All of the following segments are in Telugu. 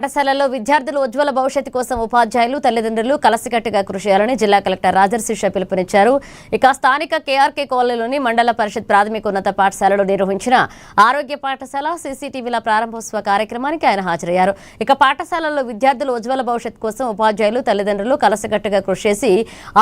పాఠశాలలో విద్యార్థులు ఉజ్వల భవిష్యత్తు కోసం ఉపాధ్యాయులు తల్లిదండ్రులు కలసికట్టుగా కృషి చేయాలని జిల్లా కలెక్టర్ రాజర్శిష పిలుపునిచ్చారు. ఇక స్థానిక కేఆర్కే కాలనీలోని మండల పరిషత్ ప్రాథమికోన్నత పాఠశాలలో నిర్వహించిన ఆరోగ్య పాఠశాల సీసీటీవీల ప్రారంభోత్సవ కార్యక్రమానికి ఆయన హాజరయ్యారు. ఇక పాఠశాలలో విద్యార్థులు ఉజ్వల భవిష్యత్తు కోసం ఉపాధ్యాయులు తల్లిదండ్రులు కలసికట్టుగా కృషి చేసి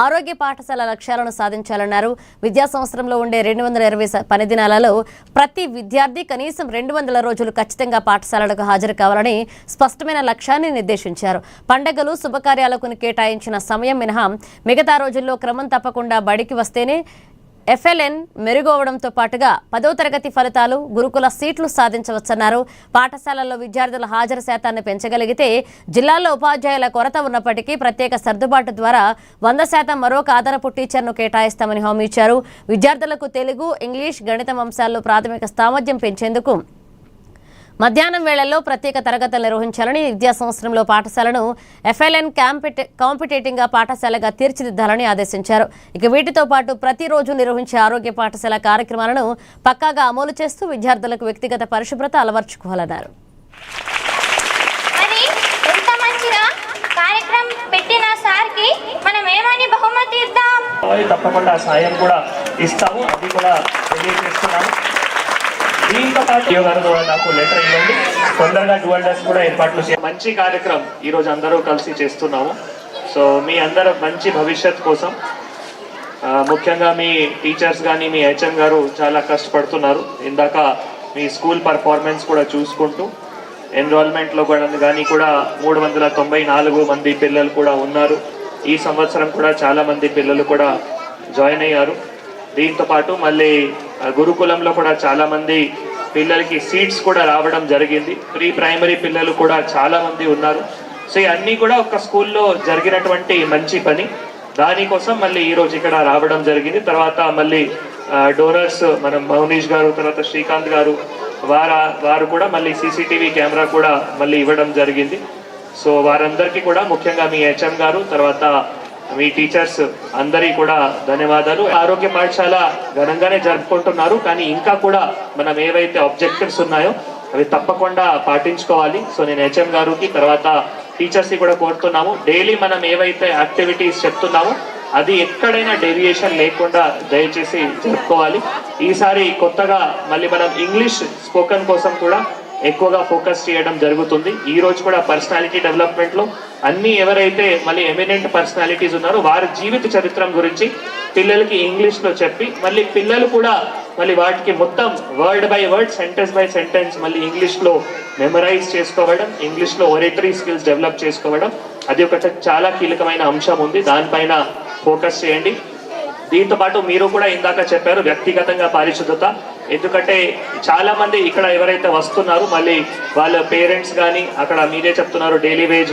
ఆరోగ్య పాఠశాల లక్ష్యాలను సాధించాలన్నారు. విద్యా సంవత్సరంలో ఉండే 220 పని దినాలలో ప్రతి విద్యార్థి కనీసం 200 రోజులు ఖచ్చితంగా పాఠశాలలకు హాజరు కావాలని స్పష్టమైన లక్ష్యాన్ని నిర్దేశించారు. పండుగలు శుభకార్యాలకు కేటాయించిన సమయం మినహా మిగతా రోజుల్లో క్రమం తప్పకుండా బడికి వస్తేనే FLN మెరుగవడంతో పాటుగా 10వ తరగతి ఫలితాలు గురుకుల సీట్లు సాధించవచ్చన్నారు. పాఠశాలల్లో విద్యార్థుల హాజరు శాతాన్ని పెంచగలిగితే జిల్లాలో ఉపాధ్యాయుల కొరత ఉన్నప్పటికీ ప్రత్యేక సర్దుబాటు ద్వారా 100% మరొక ఆధారపు టీచర్ను కేటాయిస్తామని హామీ ఇచ్చారు. విద్యార్థులకు తెలుగు, ఇంగ్లీష్, గణితం అంశాల్లో ప్రాథమిక సామర్థ్యం పెంచేందుకు మధ్యాహ్నం వేళల్లో ప్రత్యేక తరగతులు నిర్వహించాలని, విద్యా సంవత్సరంలో పాఠశాలను FLN కాంపిటేటింగ్గా పాఠశాలగా తీర్చిదిద్దాలని ఆదేశించారు. ఇక వీటితో పాటు ప్రతిరోజు నిర్వహించే ఆరోగ్య పాఠశాల కార్యక్రమాలను పక్కాగా అమలు చేస్తూ విద్యార్థులకు వ్యక్తిగత పరిశుభ్రత అలవర్చుకోవాలన్నారు. తప్పకుండా సాయం కూడా ఇస్తాము, అది కూడా తెలియజేస్తున్నాము. దీంతో పాటు నాకు లెటర్ ఇవ్వండి, తొందరగా డ్యూయల్ డెస్క్ కూడా ఏర్పాట్లు మంచి కార్యక్రమం ఈరోజు అందరూ కలిసి చేస్తున్నాము. సో మీ అందరూ మంచి భవిష్యత్ కోసం ముఖ్యంగా మీ టీచర్స్ కానీ మీ HM గారు చాలా కష్టపడుతున్నారు. ఇందాక మీ స్కూల్ పర్ఫార్మెన్స్ కూడా చూసుకుంటూ ఎన్రోల్మెంట్లో కానీ కూడా 394 మంది పిల్లలు కూడా ఉన్నారు. ఈ సంవత్సరం కూడా చాలా మంది పిల్లలు కూడా జాయిన్ అయ్యారు. దీంతో పాటు మళ్ళీ గురుకులంలో కూడా చాలా మంది పిల్లలకి సీట్స్ కూడా రావడం జరిగింది. ప్రీ ప్రైమరీ పిల్లలు కూడా చాలా మంది ఉన్నారు. సో ఇవన్నీ కూడా ఒక స్కూల్లో జరిగినటువంటి మంచి పని. దానికోసం మళ్ళీ ఈరోజు ఇక్కడ రావడం జరిగింది. తర్వాత మళ్ళీ డోనర్స్ మనం మౌనీష్ గారు, తర్వాత శ్రీకాంత్ గారు వారు కూడా మళ్ళీ CCTV కెమెరా కూడా మళ్ళీ ఇవ్వడం జరిగింది. సో వారందరికీ కూడా ముఖ్యంగా మీ HM గారు, తర్వాత మీ టీచర్స్ అందరికీ కూడా ధన్యవాదాలు. ఆరోగ్య పాఠశాల ఘనంగానే జరుపుకుంటున్నారు, కానీ ఇంకా కూడా మనం ఏవైతే ఆబ్జెక్టివ్స్ ఉన్నాయో అవి తప్పకుండా పాటించుకోవాలి. సో నేను HM గారికి తర్వాత టీచర్స్కి కూడా కోరుతున్నాము, డైలీ మనం ఏవైతే యాక్టివిటీస్ చెప్తున్నామో అది ఎక్కడైనా డేవియేషన్ లేకుండా దయచేసి జరుపుకోవాలి. ఈసారి కొత్తగా మళ్ళీ మనం ఇంగ్లీష్ స్పోకెన్ కోసం కూడా ఎక్కువగా ఫోకస్ చేయడం జరుగుతుంది. ఈ రోజు కూడా పర్సనాలిటీ డెవలప్మెంట్లో అన్ని ఎవరైతే మళ్ళీ ఎమినెంట్ పర్సనాలిటీస్ ఉన్నారో వారి జీవిత చరిత్రం గురించి పిల్లలకి ఇంగ్లీష్లో చెప్పి మళ్ళీ పిల్లలు కూడా మళ్ళీ వాటికి మొత్తం word by word, sentence by sentence మళ్ళీ ఇంగ్లీష్లో మెమరైజ్ చేసుకోవడం, ఇంగ్లీష్లో ఒరేటరీ స్కిల్స్ డెవలప్ చేసుకోవడం, అది ఒక చాలా కీలకమైన అంశం ఉంది. దానిపైన ఫోకస్ చేయండి. దీంతో పాటు మీరు కూడా ఇందాక చెప్పారు వ్యక్తిగతంగా పరిశుద్ధత. ఎందుకంటే చాలా మంది ఇక్కడ ఎవరైతే వస్తున్నారు మళ్ళీ వాళ్ళ పేరెంట్స్ కానీ అక్కడ మీరే చెప్తున్నారు డైలీ వేజ్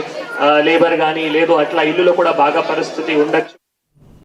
లేబర్ కానీ లేదు, అట్లా ఇల్లులో కూడా బాగా పరిస్థితి ఉండొచ్చు.